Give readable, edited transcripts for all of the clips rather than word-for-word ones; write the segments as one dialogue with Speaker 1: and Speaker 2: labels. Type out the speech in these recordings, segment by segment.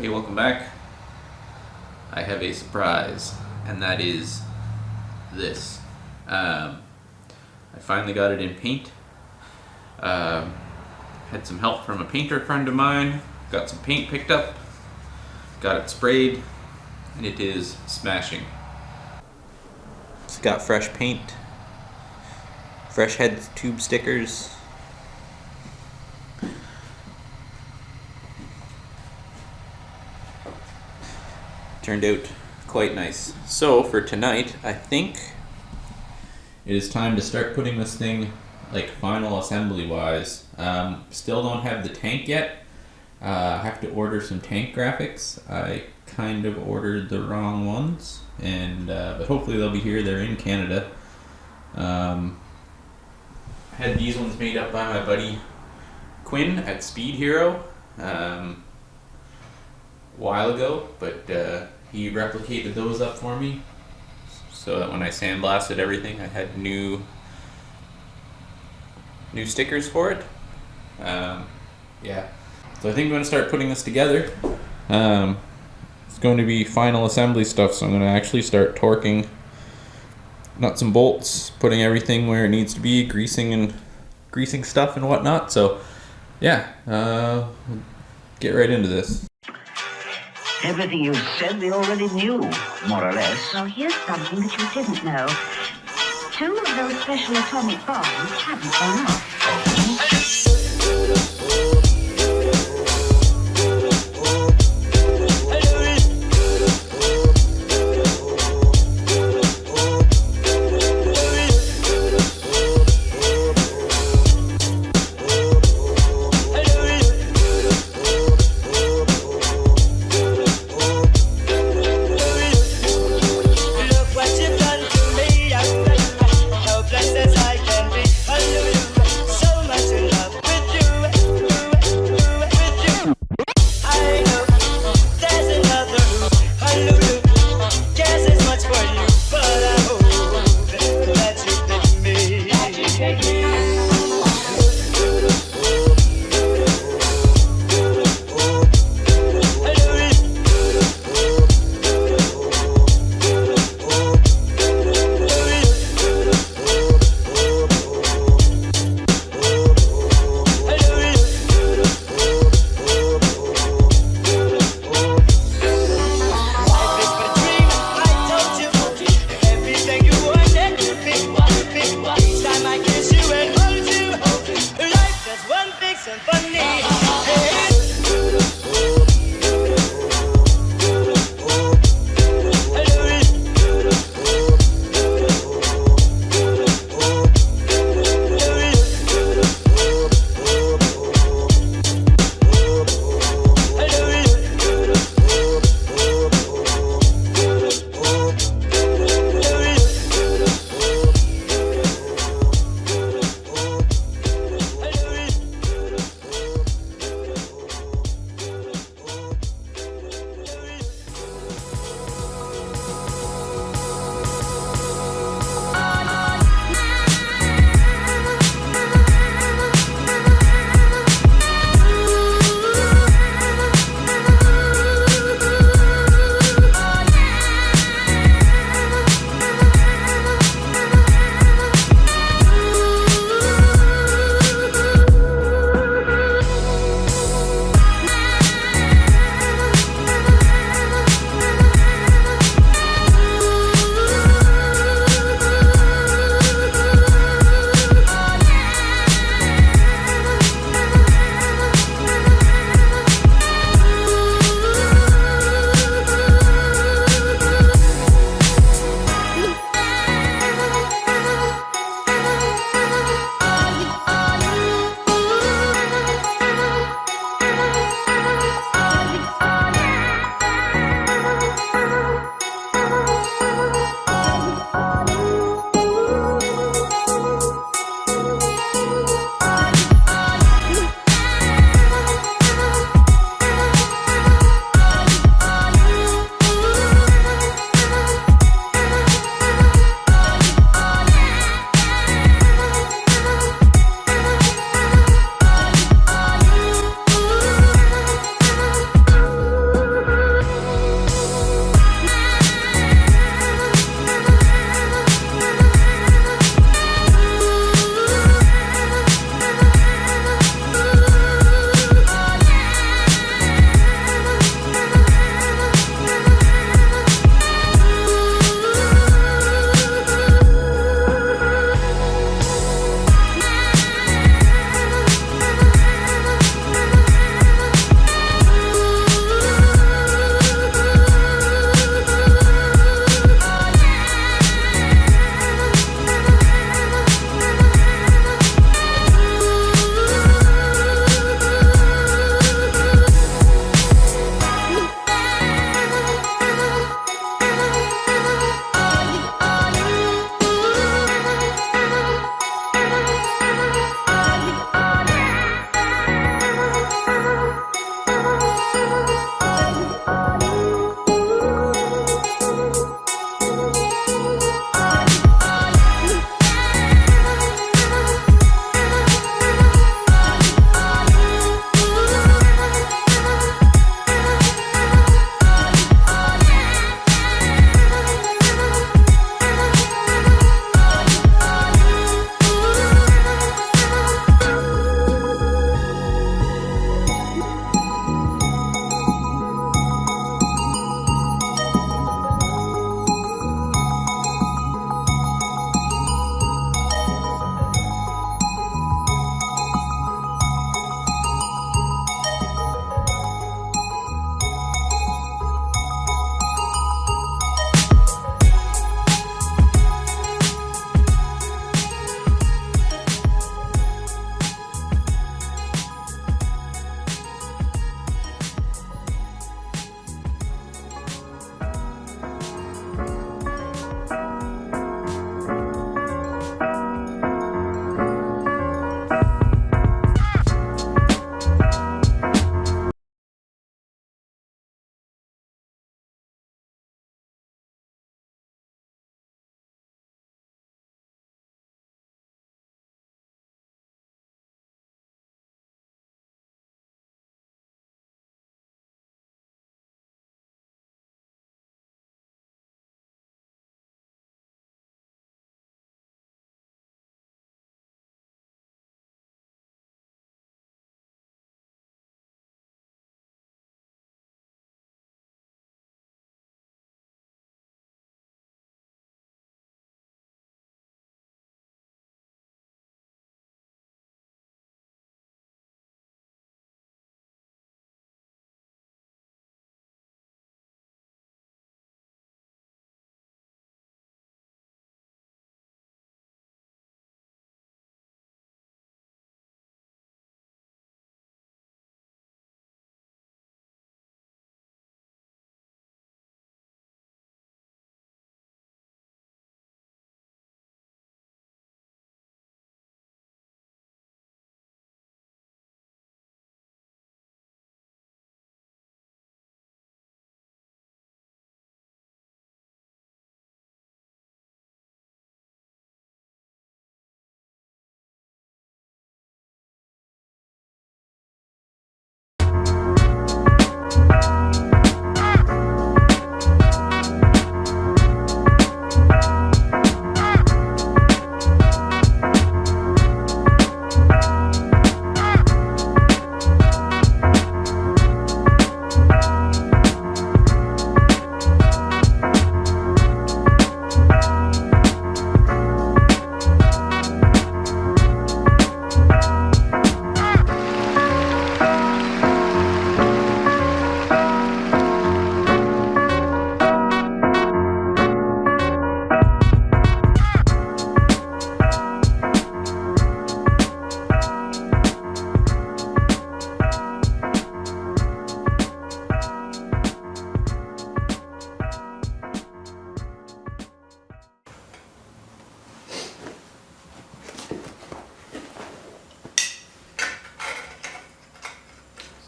Speaker 1: Hey, welcome back. I have a surprise, and that is this. I finally got it in paint. Had some help from a painter friend of mine, got some paint picked up, got it sprayed, and it is smashing. It's got fresh paint, fresh head tube stickers. Turned out quite nice. So for tonight, I think it is time to start putting this thing like final assembly wise. Still don't have the tank yet. I have to order some tank graphics. I kind of ordered the wrong ones, and but hopefully they'll be here. They're in Canada. I had these ones made up by my buddy Quinn at Speed Hero a while ago, but he replicated those up for me so that when I sandblasted everything I had new stickers for it. Yeah, so I think I'm going to start putting this together. It's going to be final assembly stuff, so I'm going to actually start torquing nuts and bolts, putting everything where it needs to be, greasing stuff and whatnot. So yeah, get right into this.
Speaker 2: Everything you said we already knew, more or less.
Speaker 3: Well, here's something that you didn't know. 2 of those special atomic bombs haven't gone off.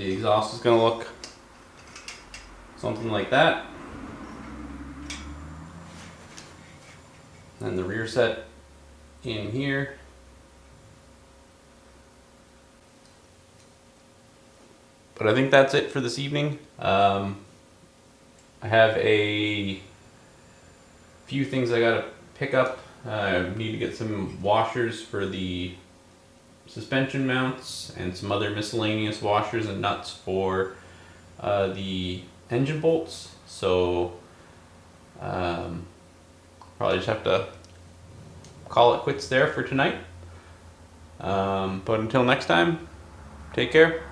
Speaker 1: The exhaust is going to look something like that. And the rear set in here. But I think that's it for this evening. I have a few things I gotta pick up. I need to get some washers for the suspension mounts and some other miscellaneous washers and nuts for the engine bolts. So probably just have to call it quits there for tonight. But until next time, take care.